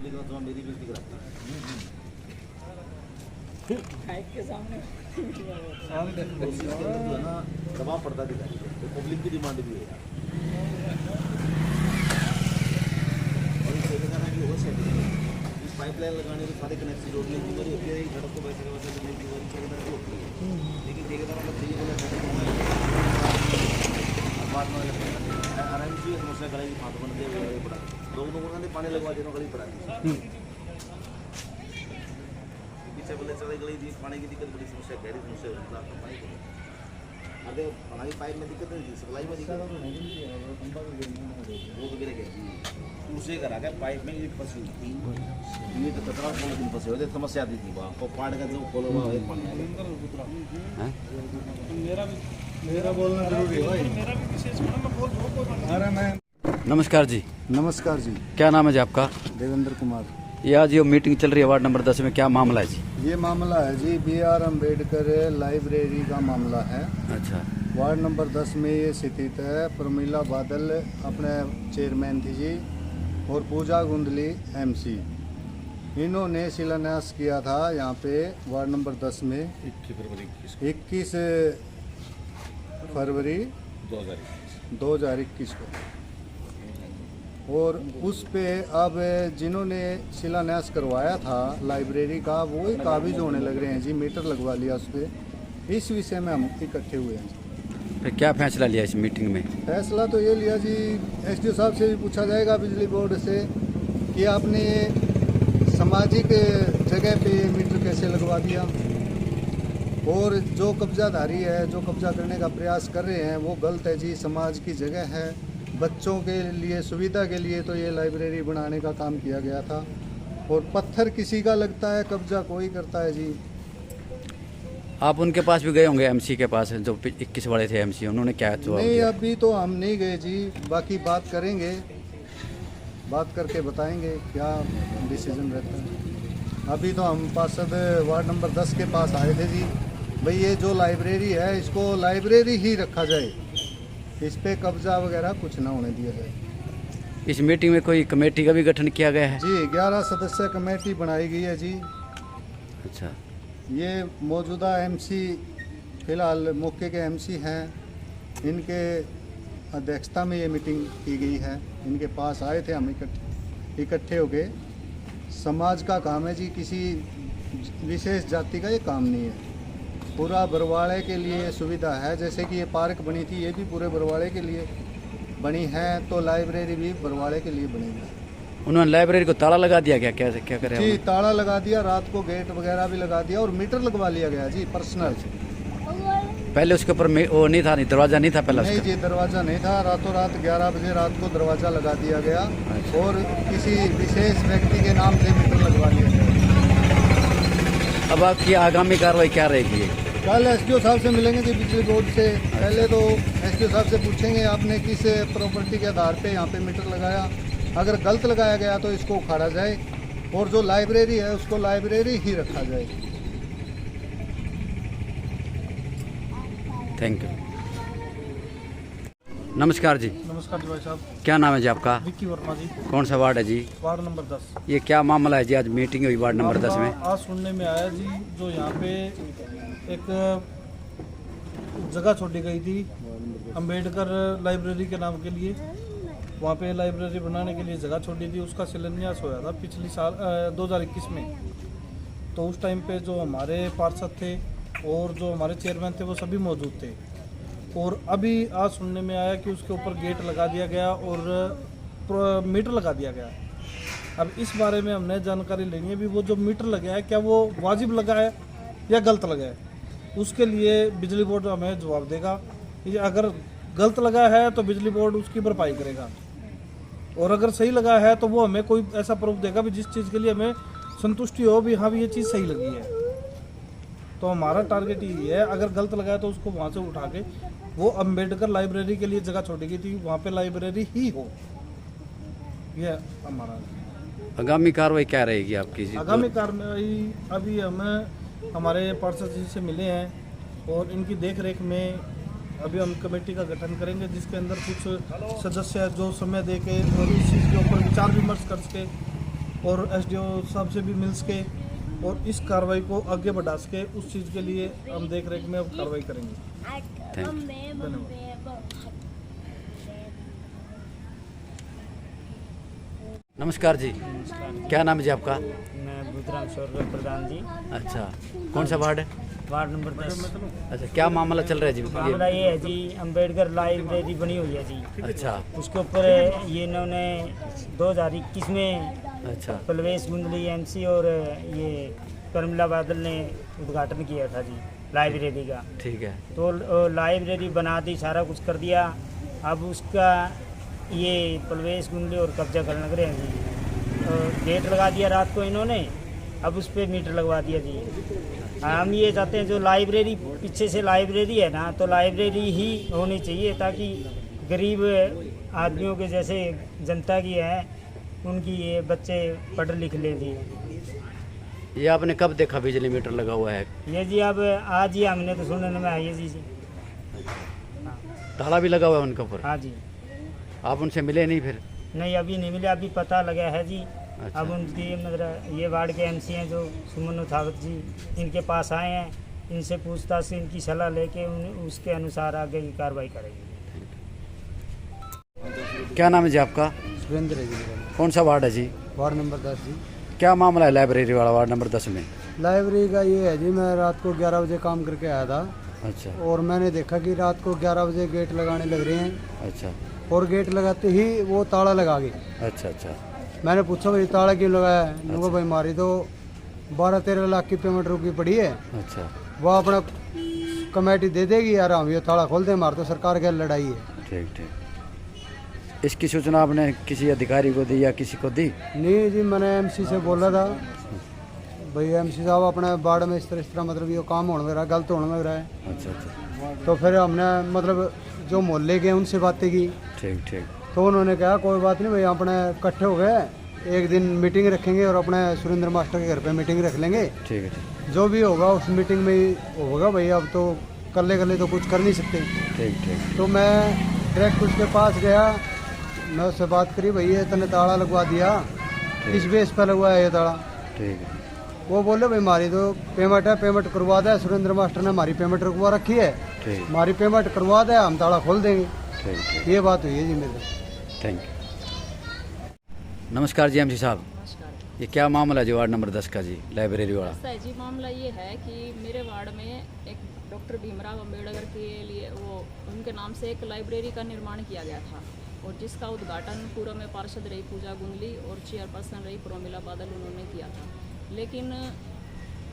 लेकिन तो मेरी बेइज्जती कराती के सामने है ना, दबाव पड़ता दिखाई तो पब्लिक की डिमांड भी है यार। और इस ठेकेदार की वो सेटिंग है, इस पाइपलाइन लगाने के सारे कनेक्शन जोड़ने की मेरी होती है, सड़क को वैसे देने की ठेकेदार की होती है, लेकिन ठेकेदार मतलब चाहिए बोला बाद में आराम से समस्या करेगी हाथ बनते हुए पड़ा लोगों को पानी लगवा देना गली पड़ा पीछे बोले चले गली दी पानी की दिक्कत बड़ी समस्या गहरी समस्या पानी की अरे हमारी पाइप में दिक्कत नहीं थी सप्लाई में दिक्कत वो तो गिर गया उसे करा के पाइप में ये फंसी हुई थी ये तो 17 दिन फंसे हुए थे समस्या आती थी वहाँ को पाड़ का जो खोलो हुआ है पानी मेरा बोलना जरूरी है भाई। अरे मैं नमस्कार जी। नमस्कार जी। क्या नाम है जी आपका? देवेंद्र कुमार। ये आज ये मीटिंग चल रही है वार्ड नंबर 10 में, क्या मामला है जी? ये मामला है जी BR अम्बेडकर लाइब्रेरी का मामला है। अच्छा। वार्ड नंबर 10 में ये स्थित है। प्रमीला बादल अपने चेयरमैन थी जी और पूजा गुंदली MC। इन्होंने शिलान्यास किया था यहाँ पे वार्ड नंबर 10 में 21 फरवरी 2021 को। और उस पे अब जिन्होंने शिलान्यास करवाया था लाइब्रेरी का वो ही काबिज होने लग रहे हैं जी, मीटर लगवा लिया उस पर। इस विषय में हम इकट्ठे हुए हैं। फिर क्या फैसला लिया इस मीटिंग में? फैसला तो ये लिया जी, SDO साहब से भी पूछा जाएगा बिजली बोर्ड से कि आपने सामाजिक जगह पे मीटर कैसे लगवा दिया, और जो कब्जाधारी है जो कब्जा करने का प्रयास कर रहे हैं वो गलत है जी। समाज की जगह है, बच्चों के लिए सुविधा के लिए तो ये लाइब्रेरी बनाने का काम किया गया था, और पत्थर किसी का लगता है, कब्जा कोई करता है जी। आप उनके पास भी गए होंगे MC के पास, जो 21 वाले थे MC, उन्होंने क्या जवाब नहीं दिया? अभी तो हम नहीं गए जी, बाकी बात करेंगे, बात करके बताएंगे क्या डिसीजन रहता है। अभी तो हम पार्षद वार्ड नंबर 10 के पास आए थे जी, भाई ये जो लाइब्रेरी है इसको लाइब्रेरी ही रखा जाए, इस पे कब्जा वगैरह कुछ ना होने दिया जाए। इस मीटिंग में कोई कमेटी का भी गठन किया गया है? जी 11 सदस्य कमेटी बनाई गई है जी। अच्छा। ये मौजूदा MC फिलहाल मौके के MC हैं, इनके अध्यक्षता में ये मीटिंग की गई है। इनके पास आए थे हम इकट्ठे हो गए। समाज का काम है जी, किसी विशेष जाति का ये काम नहीं है। पूरा बरवाड़े के लिए सुविधा है, जैसे कि ये पार्क बनी थी ये भी पूरे बरवाड़े के लिए बनी है, तो लाइब्रेरी भी बरवाड़े के लिए बनेगी। उन्होंने लाइब्रेरी को ताला लगा दिया क्या? क्या क्या करें? जी ताला लगा दिया, रात को गेट वगैरह भी लगा दिया और मीटर लगवा लिया गया जी पर्सनल। पहले उसके ऊपर वो नहीं था, नहीं दरवाजा नहीं था पहले? नहीं जी दरवाजा नहीं था, रातों रात 11 बजे रात को दरवाजा लगा दिया गया और किसी विशेष व्यक्ति के नाम से मीटर लगवा लिया गया। अब आपकी आगामी कार्रवाई क्या रहेगी? कल SDO साहब से मिलेंगे जी बिजली बोर्ड से। पहले तो SDO साहब से पूछेंगे आपने किस प्रॉपर्टी के आधार पे यहाँ पे मीटर लगाया, अगर गलत लगाया गया तो इसको उखाड़ा जाए, और जो लाइब्रेरी है उसको लाइब्रेरी ही रखा जाए। Thank you. नमस्कार जी। नमस्कार जी भाई साहब। क्या नाम है जी आपका? विक्की वर्मा जी। कौन सा वार्ड है जी? Ward number 10। ये क्या मामला है जी? आज मीटिंग हुई वार्ड नंबर 10 में। आज सुनने में आया जी, जो यहाँ पे एक जगह छोड़ी गई थी अंबेडकर लाइब्रेरी के नाम के लिए, वहाँ पे लाइब्रेरी बनाने के लिए जगह छोड़ी थी, उसका शिलान्यास होया था पिछली साल 2021 में। तो उस टाइम पे जो हमारे पार्षद थे और जो हमारे चेयरमैन थे वो सभी मौजूद थे, और अभी आज सुनने में आया कि उसके ऊपर गेट लगा दिया गया और मीटर लगा दिया गया। अब इस बारे में हमने जानकारी लेनी है भी, वो जो मीटर लगा है क्या वो वाजिब लगा है या गलत लगा है, उसके लिए बिजली बोर्ड हमें जवाब देगा। ये अगर गलत लगा है तो बिजली बोर्ड उसकी भरपाई करेगा, और अगर सही लगा है तो वो हमें कोई ऐसा प्रूफ देगा भी जिस चीज़ के लिए हमें संतुष्टि हो भी हाँ भी ये चीज़ सही लगी है। तो हमारा टारगेट यही है, अगर गलत लगा है तो उसको वहाँ से उठा के वो अम्बेडकर लाइब्रेरी के लिए जगह छोड़ी गई थी वहाँ पे लाइब्रेरी ही हो, ये हमारा। आगामी कार्रवाई क्या रहेगी आपकी? आगामी कार्रवाई अभी हम हमारे पार्षद जी से मिले हैं और इनकी देख रेख में अभी हम कमेटी का गठन करेंगे, जिसके अंदर कुछ सदस्य जो समय दे के और इस चीज़ के ऊपर विचार विमर्श करके और एसडीओ साहब से भी मिल सके और इस कार्रवाई को आगे बढ़ा सके, उस चीज़ के लिए हम देख रेख में अब कार्रवाई करेंगे। धन्यवाद। नमस्कार जी, क्या नाम है जी आपका? मैं बुद्धराम सौरभ प्रधान जी, अच्छा, कौन सा वार्ड है? Ward number 10। अच्छा, क्या मामला चल रहा है जी? मामला ये है जी, अम्बेडकर लाइब्रेरी बनी हुई है जी। अच्छा उसके ऊपर ये इन्होंने 2021 में अच्छा पलवेश गुंदली एमसी और ये कर्मिला बादल ने उद्घाटन किया था जी लाइब्रेरी का। ठीक है। तो लाइब्रेरी बना दी, सारा कुछ कर दिया। अब उसका ये पलवेश गुंदली और कब्जा करने लग रहे हैं जी। गेट लगा दिया रात को इन्होंने, अब उस पर मीटर लगवा दिया जी। हम ये चाहते हैं जो लाइब्रेरी पीछे से लाइब्रेरी है ना, तो लाइब्रेरी ही होनी चाहिए ताकि गरीब आदमियों के जैसे जनता की है उनकी ये बच्चे पढ़ लिख ले जी। ये आपने कब देखा बिजली मीटर लगा हुआ है? ये जी अब आज ही हमने तो सुनने में आई है जी। ताला भी लगा हुआ है उनके ऊपर? हाँ जी। आप उनसे मिले नहीं फिर? नहीं, अभी नहीं मिले, अभी पता लगा है जी। अच्छा। अब उनकी मतलब ये वार्ड के एमसी हैं जो सुमन उठावत जी, इनके पास आए हैं, इनसे पूछताछ से इनकी सलाह लेके उसके अनुसार आगे की कार्रवाई करेंगे। क्या नाम है जी आपका? सुरेंद्र है जी मेरा। कौन सा वार्ड है जी? वार्ड नंबर 10 जी। क्या मामला है लाइब्रेरी वाला वार्ड नंबर 10 में? लाइब्रेरी का ये है जी, मैं रात को 11 बजे काम करके आया था अच्छा और मैंने देखा कि रात को 11 बजे गेट लगाने लग रहे हैं अच्छा और गेट लगाते ही वो ताला लगा गए। अच्छा अच्छा मैंने पूछा भाई ताला क्यों लगाया है? उनको भाई मारी तो 12-13 लाख की पेमेंट रुकी पड़ी है, अच्छा वो अपना कमेटी दे देगी यार, हम ये ताला खोल दे, मार तो सरकार की लड़ाई है। ठीक ठीक। इसकी सूचना आपने किसी अधिकारी को दी या किसी को दी? नहीं जी, मैंने एमसी से बोला था भाई एमसी साहब अपने वार्ड में इस तरह मतलब ये काम होने लग रहा है, गलत होने लग रहा है। अच्छा अच्छा तो फिर हमने मतलब जो मोहल्ले के उनसे बातें की, ठीक ठीक। तो उन्होंने कहा कोई बात नहीं भाई, अपने इकट्ठे हो गए, एक दिन मीटिंग रखेंगे और अपने सुरेंद्र मास्टर के घर पे मीटिंग रख लेंगे, ठीक है ठीक जो भी होगा उस मीटिंग में ही होगा भाई। अब तो कल्ले तो कुछ कर नहीं सकते। ठीक ठीक। तो मैं डायरेक्ट उसके पास गया, मैं उससे बात करी, भाई ये तने ताला लगवा दिया, किस बेस पर लगवाया ये ताला? ठीक है। वो बोले भाई हमारी तो पेमेंट है, पेमेंट करवा दे, सुरेंद्र मास्टर ने हमारी पेमेंट रुकवा रखी है, ठीक हमारी पेमेंट करवा दे, हम ताला खोल देंगे। ठीक ठीक। ये बात हुई है जी मेरे। Thank you. नमस्कार जी एमसी साहब, नमस्कार। ये क्या मामला है जी वार्ड नंबर 10 का जी लाइब्रेरी वाला? ऐसा है जी, मामला ये है कि मेरे वार्ड में एक डॉक्टर भीमराव अम्बेडकर के लिए वो उनके नाम से एक लाइब्रेरी का निर्माण किया गया था और जिसका उद्घाटन पूर्व में पार्षद रही पूजा गुंदली और चेयरपर्सन रही प्रोमिला बादल उन्होंने किया था। लेकिन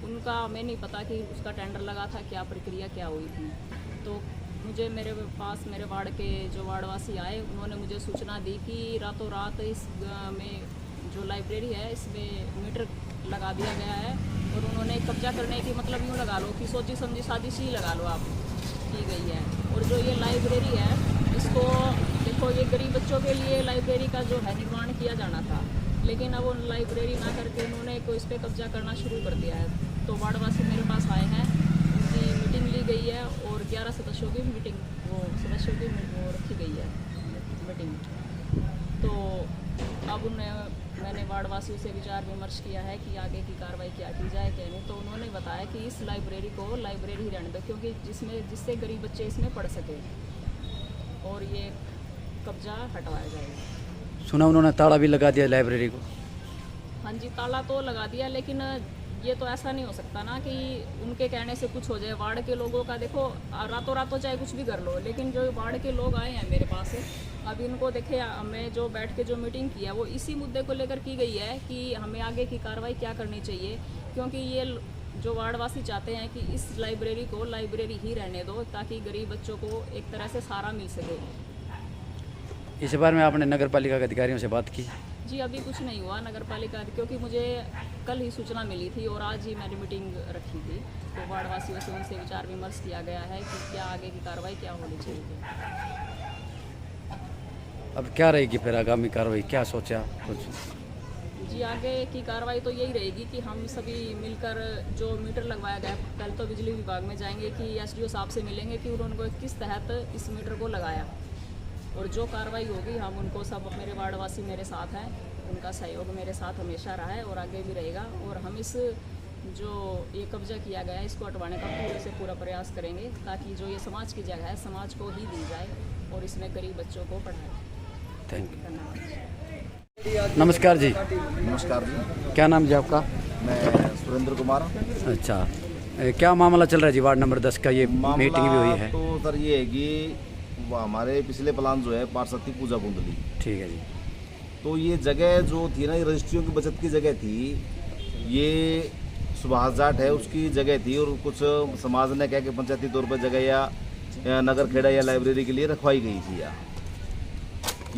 उनका हमें नहीं पता कि उसका टेंडर लगा था, क्या प्रक्रिया क्या हुई थी। तो मुझे मेरे पास मेरे वार्ड के जो वार्डवासी आए, उन्होंने मुझे सूचना दी कि रातों रात इस में जो लाइब्रेरी है इसमें मीटर लगा दिया गया है और उन्होंने कब्जा करने की मतलब यूँ लगा लो कि सोची समझी साजिश ही लगा लो आप की गई है। और जो ये लाइब्रेरी है इसको देखो, ये गरीब बच्चों के लिए लाइब्रेरी का जो है निर्माण किया जाना था, लेकिन अब वो लाइब्रेरी ना करके उन्होंने कोई इस पर कब्जा करना शुरू कर दिया है। तो वार्डवासी मेरे पास आए हैं, उनकी मीटिंग ली गई है और 11 सदस्यों की मीटिंग वो रखी गई है मीटिंग। तो अब मैंने वार्डवासियों से विचार विमर्श किया है कि आगे की कार्रवाई क्या की जाए क्या नहीं। तो उन्होंने बताया कि इस लाइब्रेरी को लाइब्रेरी रहने दो, क्योंकि जिससे गरीब बच्चे इसमें पढ़ सके और ये कब्जा हटवाया जाएगा। सुना उन्होंने ताला भी लगा दिया लाइब्रेरी को? हाँ जी, ताला तो लगा दिया, लेकिन ये तो ऐसा नहीं हो सकता ना कि उनके कहने से कुछ हो जाए। वार्ड के लोगों का देखो, रातों रातों चाहे कुछ भी कर लो, लेकिन जो वार्ड के लोग आए हैं मेरे पास, अब इनको देखे, हमें जो बैठ के जो मीटिंग की है वो इसी मुद्दे को लेकर की गई है कि हमें आगे की कार्रवाई क्या करनी चाहिए। क्योंकि ये जो वार्डवासी चाहते हैं कि इस लाइब्रेरी को लाइब्रेरी ही रहने दो ताकि गरीब बच्चों को एक तरह से सहारा मिल सके। इस बारे में आपने नगर पालिका के अधिकारियों से बात की? जी अभी कुछ नहीं हुआ नगर पालिका, क्योंकि मुझे कल ही सूचना मिली थी और आज ही मैंने मीटिंग रखी थी। तो वार्डवासियों से उनसे विचार विमर्श किया गया है कि क्या आगे की कार्रवाई क्या होनी चाहिए। अब क्या रहेगी फिर आगामी कार्रवाई, क्या सोचा कुछ? जी आगे की कार्रवाई तो यही रहेगी कि हम सभी मिलकर जो मीटर लगवाया गया, कल तो बिजली विभाग में जाएंगे कि एसडीओ साहब से मिलेंगे कि उन्होंने किस तहत इस मीटर को लगाया, और जो कार्रवाई होगी हम उनको सब, मेरे वार्डवासी मेरे साथ हैं, उनका सहयोग मेरे साथ हमेशा रहा है और आगे भी रहेगा। और हम इस जो ये कब्जा किया गया है इसको हटवाने का पूरे से पूरा प्रयास करेंगे, ताकि जो ये समाज की जगह है समाज को ही दी जाए और इसमें गरीब बच्चों को पढ़ाए। Thank you. धन्यवाद। नमस्कार जी, नमस्कार जी, क्या नाम जी आपका? मैं सुरेंद्र कुमार। अच्छा, क्या मामला चल रहा है जी वार्ड नंबर 10 का? ये मीटिंग भी हुई है। तो सर ये है कि वो हमारे पिछले प्लान जो है पार्षद थी पूजा कुंडली, ठीक है जी। तो ये जगह जो थी ना, ये रजिस्ट्रियों की बचत की जगह थी, ये सुभाष जाट है उसकी जगह थी, और कुछ समाज ने कहा कि पंचायती तौर पर जगह या नगर खेड़ा या लाइब्रेरी के लिए रखवाई गई थी।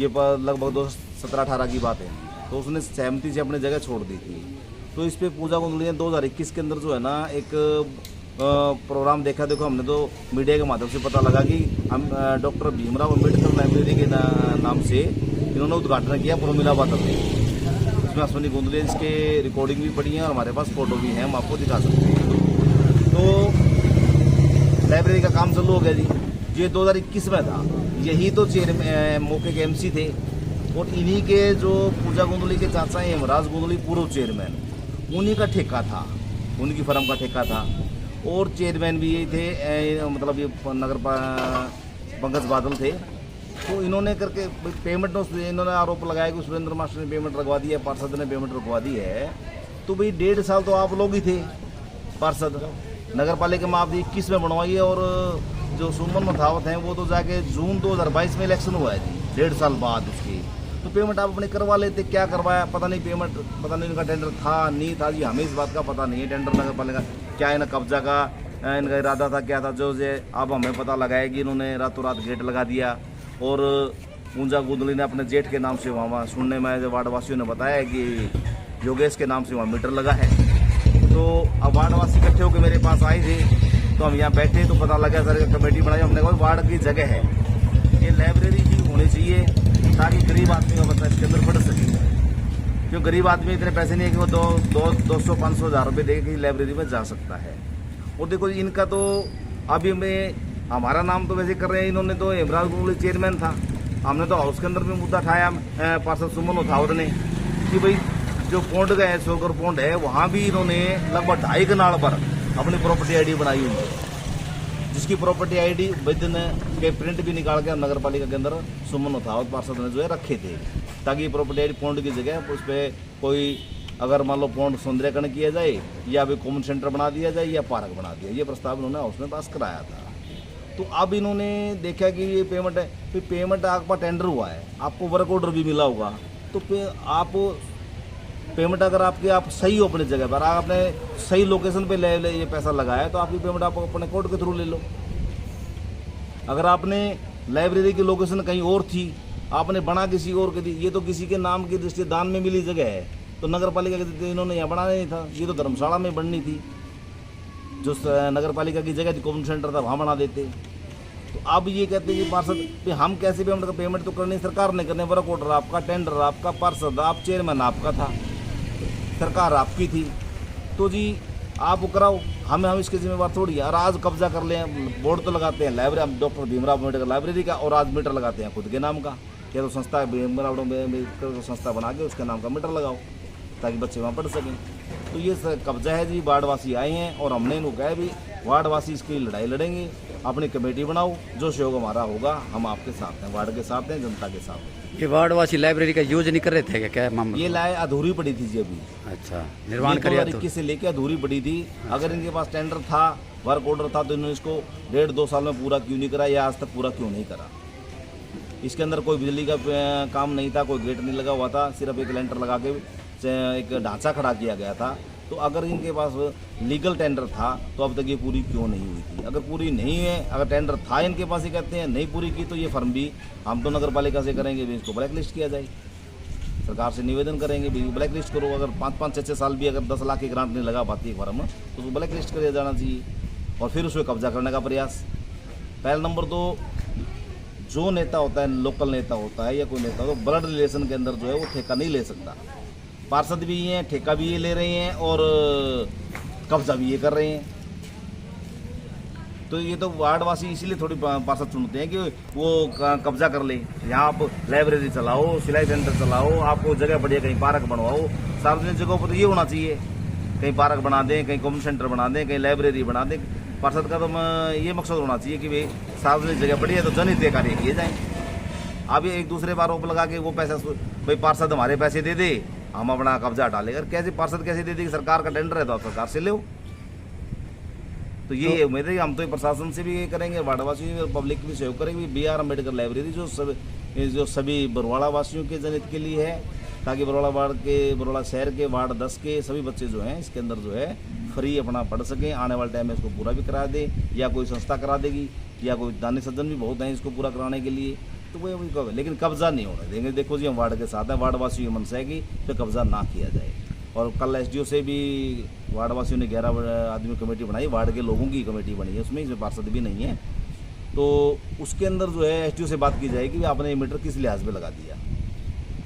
ये लगभग 2017-18 की बात है। तो उसने सहमति से अपनी जगह छोड़ दी थी। तो इस पे पूजा कुंडली ने 2021 के अंदर जो है ना एक प्रोग्राम देखा। देखो हमने तो मीडिया के माध्यम से पता लगा कि हम डॉक्टर भीमराव अम्बेडकर लाइब्रेरी के नाम से इन्होंने उद्घाटन किया प्रोमिलाबाद में। उसमें अश्विनी कुंडली इसके रिकॉर्डिंग भी पड़ी है और हमारे पास फोटो भी है, हम आपको दिखा सकते हैं। तो लाइब्रेरी का काम चालू हो गया जी। ये 2021 में था। यही तो चेयरमैन मौके के MC थे, और इन्हीं के जो पूजा कुंडली के चाचा हैं हेमराज कुंडली पूर्व चेयरमैन, उन्हीं का ठेका था, उनकी फर्म का ठेका था। और चेयरमैन भी यही थे, मतलब ये नगर पंकज बादल थे। तो इन्होंने करके पेमेंट इन्होंने आरोप लगाया कि सुरेंद्र मास्टर ने पेमेंट लगवा दी है, पार्षद ने पेमेंट रखवा दी है। तो भाई 1.5 साल तो आप लोग ही थे पार्षद, नगर पालिका में आप 21 में बनवाइए, और जो सुमन मथावत हैं वो तो जाके जून 2022 में इलेक्शन हुआ है जी, 1.5 साल बाद उसकी। तो पेमेंट आप अपने करवा लेते, क्या करवाया पता नहीं। पेमेंट पता नहीं, इनका टेंडर था नहीं था जी, हमें इस बात का पता नहीं है। टेंडर नगर पालिका क्या इन्हें कब्जा का इनका इरादा था, क्या था, जो अब हमें पता लगा है कि इन्होंने रातों रात गेट लगा दिया। और पूजा कुंडली ने अपने जेठ के नाम से वहाँ सुनने में वार्ड वासियों ने बताया कि योगेश के नाम से वहाँ मीटर लगा है। तो अब वार्ड वासी इकट्ठे होकर मेरे पास आए थे, तो हम यहाँ बैठे तो पता लगा सर कमेटी बनाई। हमने कहा वार्ड की जगह है, ये लाइब्रेरी ही होनी चाहिए ताकि गरीब आदमी का बच्चा इसके अंदर पढ़ सके। क्यों गरीब आदमी इतने पैसे नहीं है कि वो 200-500 हज़ार रुपये दे के लाइब्रेरी में जा सकता है। और देखो इनका तो अभी में हमारा नाम तो वैसे कर रहे हैं, इन्होंने तो हेमराज कुंडली चेयरमैन था। हमने तो हाउस के अंदर भी मुद्दा उठाया पार्षद सुमन उठावत ने कि भाई जो पौंड का है, शोकर पौंड है, वहाँ भी इन्होंने लगभग 2.5 कनाल पर अपनी प्रॉपर्टी ID बनाई हुई है, जिसकी प्रॉपर्टी ID वैद्य ने के प्रिंट भी निकाल के नगर पालिका के अंदर सुमन उठावत पार्षद ने जो है रखे थे, ताकि प्रॉपर्टी ID पौंड की जगह उस पर कोई अगर मान लो पौंड सौंदर्यकरण किया जाए या भी कॉमन सेंटर बना दिया जाए या पार्क बना दिया, ये प्रस्ताव इन्होंने हाउस में पास कराया था। तो अब इन्होंने देखा कि ये पेमेंट है, फिर पेमेंट आपका टेंडर हुआ है, आपको वर्क ऑर्डर भी मिला होगा, तो आप पेमेंट अगर आपके आप सही हो अपनी जगह पर, आपने सही लोकेशन पे ले ये पैसा लगाया है, तो आपकी पेमेंट आप अपने कोर्ट के थ्रू ले लो। अगर आपने लाइब्रेरी की लोकेशन कहीं और थी, आपने बना किसी और के दी, ये तो किसी के नाम की दृष्टि दान में मिली जगह है, तो नगर पालिका के इन्होंने यहाँ बनाना नहीं था, ये तो धर्मशाला में बननी थी, जो नगर पालिका की जगह थी, कॉमन सेंटर था, वहाँ बना देते। तो अब ये कहते हैं कि पार्षद हम कैसे पेमेंट तो करनी सरकार ने करने, वर्क ऑर्डर आपका, टेंडर आपका, पार्षद आप, चेयरमैन आपका था, सरकार आपकी थी, तो जी आप कराओ, हम इसके जिम्मेवार थोड़ी है। और आज कब्जा कर लें, बोर्ड तो लगाते हैं library doctor Bhimrao Ambedkar library का, और आज मीटर लगाते हैं खुद के नाम का। या तो संस्था भीमराव अम्बेडकर संस्था बना के उसके नाम का मीटर लगाओ ताकि बच्चे वहाँ पढ़ सकें। तो ये कब्जा है जी, वार्डवासी आए हैं और हमने इनको कहा भी वार्डवासी इसकी लड़ाई लड़ेंगे, अपनी कमेटी बनाओ, जो सहयोग हमारा होगा हम आपके साथ हैं, वार्ड के साथ हैं, जनता के साथ हैं। ये वार्डवासी लाइब्रेरी का यूज नहीं कर रहे थे क्या मामला? ये लाए अधूरी पड़ी थी जी अभी। अच्छा, निर्माण करिए 2021 से लेके अधूरी पड़ी थी। अगर इनके पास टेंडर था, वर्क ऑर्डर था, तो इन्होंने इसको 1.5-2 साल में पूरा क्यों नहीं करा, या आज तक पूरा क्यों नहीं करा। इसके अंदर कोई बिजली का काम नहीं था, कोई गेट नहीं लगा हुआ था, सिर्फ एक लेंटर लगा के एक ढांचा खड़ा किया गया था। तो अगर इनके पास लीगल टेंडर था तो अब तक ये पूरी क्यों नहीं हुई थी। अगर पूरी नहीं है, अगर टेंडर था इनके पास, ये कहते हैं नहीं पूरी की, तो ये फर्म भी हम तो नगर पालिका से करेंगे भी, इसको ब्लैक लिस्ट किया जाए, सरकार से निवेदन करेंगे भी ब्लैक लिस्ट करो। अगर 5-6 साल भी अगर 10 लाख की ग्रांट नहीं लगा पाती है फर्म, तो उसको ब्लैक लिस्ट किया जाना चाहिए, और फिर उसको कब्जा करने का प्रयास। पहला नंबर तो जो नेता होता है, लोकल नेता होता है या कोई नेता, तो ब्लड रिलेशन के अंदर जो है वो ठेका नहीं ले सकता। पार्षद भी ये हैं, ठेका भी ये ले रहे हैं और कब्जा भी ये कर रहे हैं। तो ये तो वार्डवासी इसीलिए थोड़ी पार्षद चुनते हैं कि वो कब्जा कर ले। यहाँ आप लाइब्रेरी चलाओ, सिलाई सेंटर चलाओ, आपको जगह बढ़िया, कहीं पार्क बनवाओ। सार्वजनिक जगहों पर तो ये होना चाहिए, कहीं पार्क बना दें, कहीं कम्युनिटी सेंटर बना दें, कहीं लाइब्रेरी बना दें। पार्षद का तो ये मकसद होना चाहिए कि भाई सार्वजनिक जगह बढ़िया तो जनहित कार्य किए जाएँ। अब ये एक दूसरे पर आरोप लगा के वो पैसा, भाई पार्षद हमारे पैसे दे दे, हम अपना कब्जा हटा लेगा। कैसे पार्षद कैसे दे देगी? सरकार का टेंडर है तो आप सरकार से लो। तो ये उम्मीद है कि हम तो प्रशासन से भी ये करेंगे, वार्डवासियों और पब्लिक भी सहयोग करेंगे। BR अम्बेडकर लाइब्रेरी जो सभी बरवाड़ा वासियों के जनहित के लिए है, ताकि बरवाड़ा शहर के वार्ड 10 के सभी बच्चे जो हैं इसके अंदर जो है फ्री अपना पढ़ सकें। आने वाले टाइम में इसको पूरा भी करा दे, या कोई संस्था करा देगी, या कोई दानी सज्जन भी बहुत हैं इसको पूरा कराने के लिए। तो वो कब, लेकिन कब्जा नहीं होने देंगे। देखो जी, हम वार्ड के साथ हैं, वार्डवासियों की मनसा है कि फिर कब्जा ना किया जाए। और कल SDO से भी वार्डवासियों ने 11 आदमी कमेटी बनाई, वार्ड के लोगों की कमेटी बनी है, उसमें पार्षद भी नहीं है। तो उसके अंदर जो है SDO से बात की जाएगी कि आपने ये मीटर किस लिहाज में लगा दिया।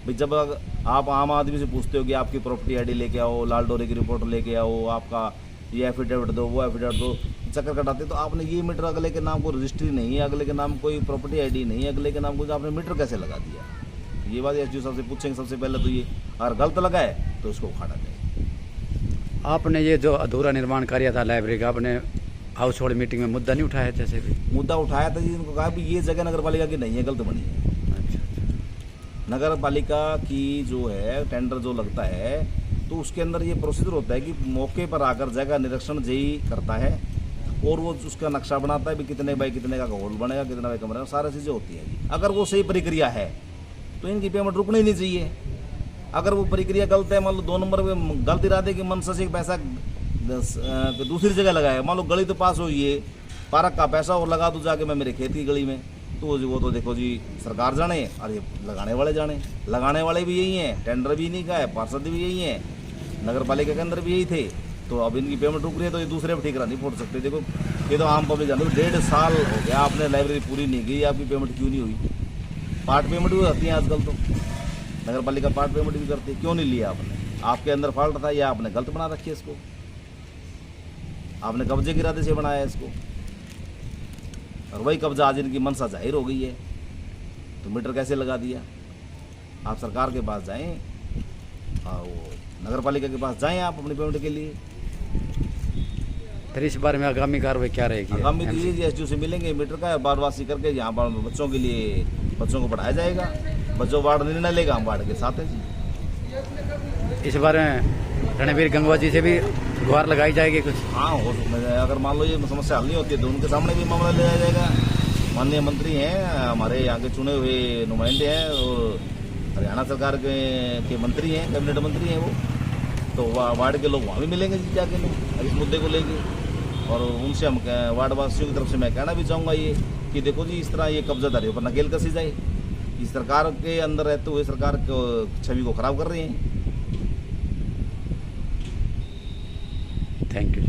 भाई जब आप आम आदमी से पूछते हो कि आपकी प्रॉपर्टी ID लेके आओ, लाल डोरे की रिपोर्ट लेके आओ, आपका ये एफिडेविट दो, वो एफिडेविट दो, चक्कर कटाते, तो आपने ये मीटर अगले के नाम को रजिस्ट्री नहीं है, अगले के नाम कोई प्रॉपर्टी ID नहीं है, अगले के नाम को आपने मीटर कैसे लगा दिया? ये बात SDO साहब से पूछेंगे सबसे पहले तो ये। अगर गलत लगा है तो उसको उखाड़ा जाए। आपने ये जो अधूरा निर्माण कार्य था लाइब्रेरी का, आपने हाउस होल्ड मीटिंग में मुद्दा नहीं उठाया? जैसे भी मुद्दा उठाया था जी, उनको कहा कि ये जगह नगर पालिका की नहीं है, गलत बनी है। नगर पालिका की जो है टेंडर जो लगता है तो उसके अंदर ये प्रोसीजर होता है कि मौके पर आकर जगह निरीक्षण जेई करता है और वो उसका नक्शा बनाता है भी कितने बाई कितने का हॉल बनेगा, कितना बाई कमरा, सारी चीज़ें होती हैं। अगर वो सही प्रक्रिया है तो इनकी पेमेंट रुकनी ही नहीं चाहिए। अगर वो प्रक्रिया गलत है, मान लो 2 नंबर में गलत इरादे की मनसा से पैसा दूसरी जगह लगाया, मान लो गली तो पास हुई है, पार्क का पैसा और लगा दूँ जाके मैं मेरे खेत की गली में, तो वो तो देखो जी सरकार जाने और ये लगाने वाले जाने। लगाने वाले भी यही हैं, टेंडर भी नहीं का है, पार्षद भी यही हैं, नगर पालिका के अंदर भी यही थे। तो अब इनकी पेमेंट रुक रही है तो ये दूसरे पर ठेका नहीं फोड़ सकते। देखो ये तो आम पब्लिक जानते, 1.5 साल हो गया आपने लाइब्रेरी पूरी नहीं की, आपकी पेमेंट क्यों नहीं हुई? पार्ट पेमेंट भी होती है आजकल, तो नगर पालिका पार्ट पेमेंट भी करती है, क्यों नहीं लिया आपने? आपके अंदर फॉल्ट था या आपने गलत बना रखी है इसको, आपने कब्जे के इरादे से बनाया है इसको, और वही कब्जा आज इनकी मनसा जाहिर हो गई है। तो मीटर कैसे लगा दिया? आप सरकार के पास जाएं और वो नगर पालिका के पास जाएं आप अपनी पेमेंट के लिए। फिर इस बारे में आगामी कार्रवाई क्या रहेगी? आगामी तो ये SDO से मिलेंगे, मीटर का बारवासी करके यहाँ पर बच्चों के लिए बच्चों को पढ़ाया जाएगा। बच्चों वार्ड निर्णय लेगा, हम वार्ड के साथ हैं जी। इस बारे में रणवीर गंगवा जी से भी गुहार लगाई जाएगी कुछ? हाँ, हो सकता है। अगर मान लो ये समस्या हल नहीं होती है तो उनके सामने भी मामला ले जाएगा। माननीय मंत्री हैं, हमारे यहाँ के चुने हुए नुमाइंदे हैं और हरियाणा सरकार के मंत्री हैं, कैबिनेट मंत्री हैं वो, तो वार्ड के लोग वहाँ भी मिलेंगे जी जाके इस मुद्दे को लेके। और उनसे हम वार्ड वासियों की तरफ से मैं कहना भी चाहूँगा ये कि देखो जी, इस तरह ये कब्जादारियों पर नकेल कसी जाए। इस सरकार के अंदर रहते हुए सरकार को छवि को खराब कर रही हैं। Thank you.